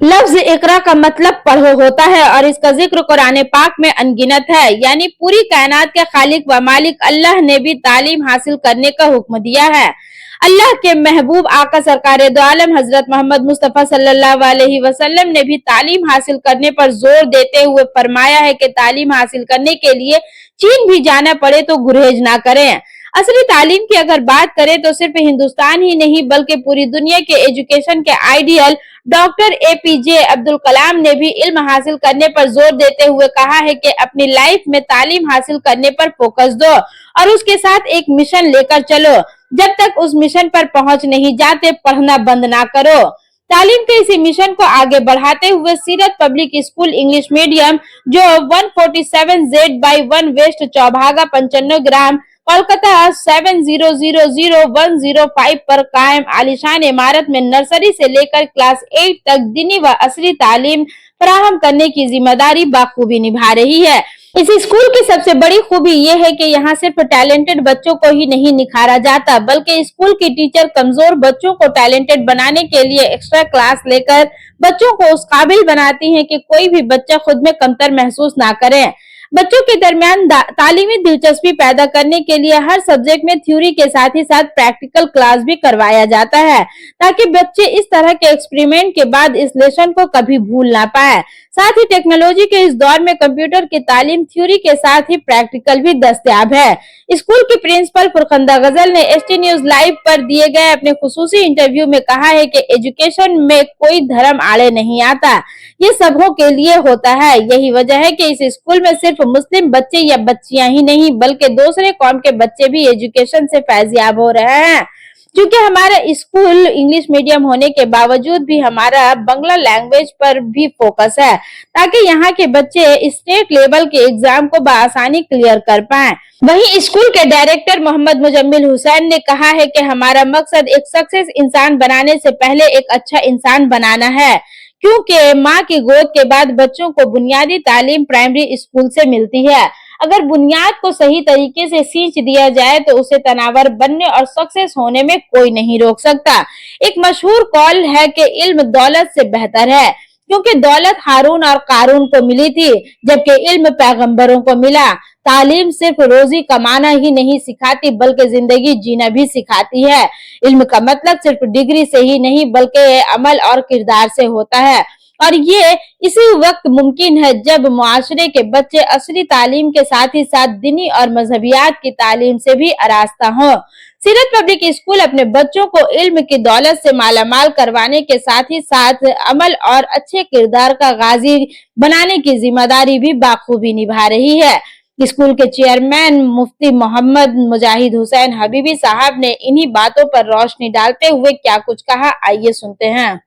लफ्ज इकरा का मतलब पढ़ो होता है और इसका जिक्र कुरान पाक में अनगिनत है। यानी पूरी कायनात के खालिक व मालिक अल्लाह ने भी तालीम हासिल करने का हुक्म दिया है। अल्लाह के महबूब आका सरकार दो आलम हजरत मोहम्मद मुस्तफा सल्लल्लाहु अलैहि वसल्लम ने भी तालीम हासिल करने पर जोर देते हुए फरमाया है कि तालीम हासिल करने के लिए चीन भी जाना पड़े तो गुरेज ना करें। असली तालीम की अगर बात करें तो सिर्फ हिंदुस्तान ही नहीं बल्कि पूरी दुनिया के एजुकेशन के ideal doctor APJ Abdul Kalam ने भी इल्म हासिल करने पर जोर देते हुए कहा है कि अपनी लाइफ में तालीम हासिल करने पर फोकस दो और उसके साथ एक मिशन लेकर चलो। जब तक उस मिशन पर पहुंच नहीं जाते पढ़ना बंद ना करो। तालीम के इसी मिशन को आगे बढ़ाते हुए सीरत पब्लिक स्कूल इंग्लिश मीडियम जो 147Z/1 वेस्ट चौभागा 95 ग्राम कोलकाता 70000105 पर कायम आलीशान इमारत में नर्सरी से लेकर क्लास 8 तक दीनी व असली तालीम फराहम करने की जिम्मेदारी बाखूबी निभा रही है। इस स्कूल की सबसे बड़ी खूबी ये है कि यहाँ सिर्फ टैलेंटेड बच्चों को ही नहीं निखारा जाता बल्कि स्कूल की टीचर कमजोर बच्चों को टैलेंटेड बनाने के लिए एक्स्ट्रा क्लास लेकर बच्चों को उस काबिल बनाती हैं कि कोई भी बच्चा खुद में कमतर महसूस ना करे। बच्चों के दरमियान तालीमी दिलचस्पी पैदा करने के लिए हर सब्जेक्ट में थ्योरी के साथ ही साथ प्रैक्टिकल क्लास भी करवाया जाता है ताकि बच्चे इस तरह के एक्सपेरिमेंट के बाद इस लेसन को कभी भूल ना पाए। साथ ही टेक्नोलॉजी के इस दौर में कंप्यूटर की तालीम थ्योरी के साथ ही प्रैक्टिकल भी दस्तयाब है। स्कूल की प्रिंसिपल फुरखंदा गजल ने एसटी न्यूज लाइव पर दिए गए अपने खुसूसी इंटरव्यू में कहा है कि एजुकेशन में कोई धर्म आड़े नहीं आता, ये सबों के लिए होता है। यही वजह है कि इस स्कूल में सिर्फ मुस्लिम बच्चे या बच्चियां ही नहीं बल्कि दूसरे कौम के बच्चे भी एजुकेशन से फैजियाब हो रहे हैं। क्योंकि हमारा स्कूल इंग्लिश मीडियम होने के बावजूद भी हमारा बांग्ला लैंग्वेज पर भी फोकस है ताकि यहाँ के बच्चे स्टेट लेवल के एग्जाम को बआसानी क्लियर कर पाएं। वहीं स्कूल के डायरेक्टर मोहम्मद मुजम्मिल हुसैन ने कहा है कि हमारा मकसद एक सक्सेस इंसान बनाने से पहले एक अच्छा इंसान बनाना है क्योंकि माँ की गोद के बाद बच्चों को बुनियादी तालीम प्राइमरी स्कूल से मिलती है। अगर बुनियाद को सही तरीके से सींच दिया जाए तो उसे तनावर बनने और सक्सेस होने में कोई नहीं रोक सकता। एक मशहूर कॉल है कि इल्म दौलत से बेहतर है क्योंकि दौलत हारून और कारून को मिली थी जबकि इल्म पैगंबरों को मिला। तालीम सिर्फ रोजी कमाना ही नहीं सिखाती बल्कि जिंदगी जीना भी सिखाती है। इल्म का मतलब सिर्फ डिग्री से ही नहीं बल्कि अमल और किरदार से होता है और ये इसी वक्त मुमकिन है जब मुआशरे के बच्चे असली तालीम के साथ ही साथ दीनी और मजहबियात की तालीम से भी आरास्ता हों। सीरत पब्लिक स्कूल अपने बच्चों को इल्म की दौलत से मालामाल करवाने के साथ ही साथ अमल और अच्छे किरदार का गाजी बनाने की जिम्मेदारी भी बाखूबी निभा रही है। स्कूल के चेयरमैन मुफ्ती मोहम्मद मुजाहिद हुसैन हबीबी साहब ने इन्हीं बातों पर रोशनी डालते हुए क्या कुछ कहा, आइए सुनते हैं।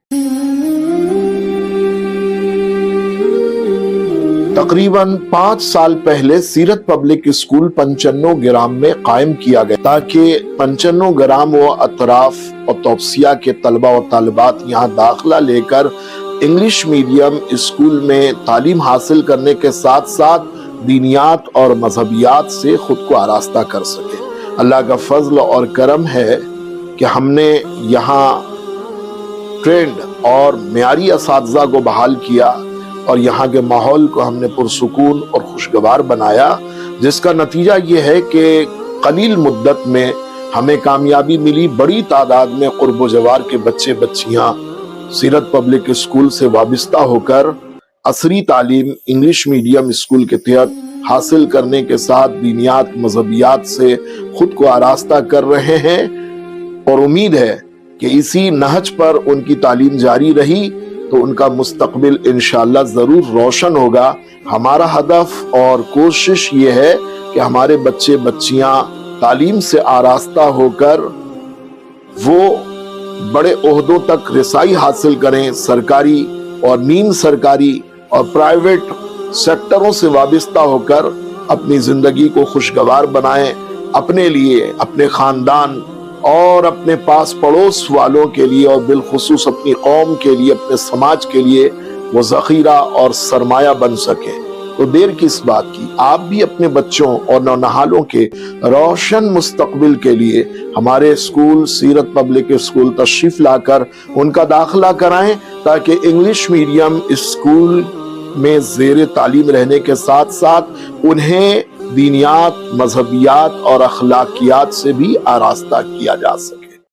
तकरीबन 5 साल पहले सीरत पब्लिक स्कूल 95 ग्राम में कायम किया गया ताकि 95 ग्राम व अतराफ और तौसिया के तलबा और तालिबात यहाँ दाखिला लेकर इंग्लिश मीडियम स्कूल में तालीम हासिल करने के साथ साथ दीनियात और मजहबियात से खुद को आरास्ता कर सके। अल्लाह का फजल और करम है कि हमने यहाँ ट्रेंड और मेयारी असातिज़ा को बहाल किया और यहाँ के माहौल को हमने पुरसुकून और खुशगवार बनाया जिसका नतीजा ये है कि कलील मुद्दत में हमें कामयाबी मिली। बड़ी तादाद में कुर्ब जवार के बच्चे बच्चियाँ सीरत पब्लिक स्कूल से वाबस्ता होकर असरी तालीम इंग्लिश मीडियम स्कूल के तहत हासिल करने के साथ दीनियात मजहबियात से खुद को आरास्ता कर रहे हैं और उम्मीद है कि इसी नहज पर उनकी तालीम जारी रही तो उनका मुस्तकबिल इंशाअल्लाह जरूर रोशन होगा। हमारा हदफ और कोशिश ये है कि हमारे बच्चे बच्चियां तालीम से आरास्ता होकर वो बड़े ओहदों तक रसाई हासिल करें, सरकारी और नीम सरकारी और प्राइवेट सेक्टरों से वाबस्ता होकर अपनी जिंदगी को खुशगवार बनाएं, अपने लिए, अपने खानदान और अपने पास पड़ोस वालों के लिए और बिलखुसूस अपनी कौम के लिए, अपने समाज के लिए वो ज़ख़ीरा और सरमाया बन सके। تو دیر کس بات کی، آپ بھی اپنے بچوں اور نونہالوں کے روشن مستقبل کے لیے ہمارے اسکول سیرت پبلک اسکول تشریف لا کر ان کا داخلہ کرائیں، تاکہ انگلش میڈیم اسکول میں زیر تعلیم رہنے کے ساتھ ساتھ انہیں دینیات، مذہبیات اور اخلاقیات سے بھی آراستہ کیا جا سکے۔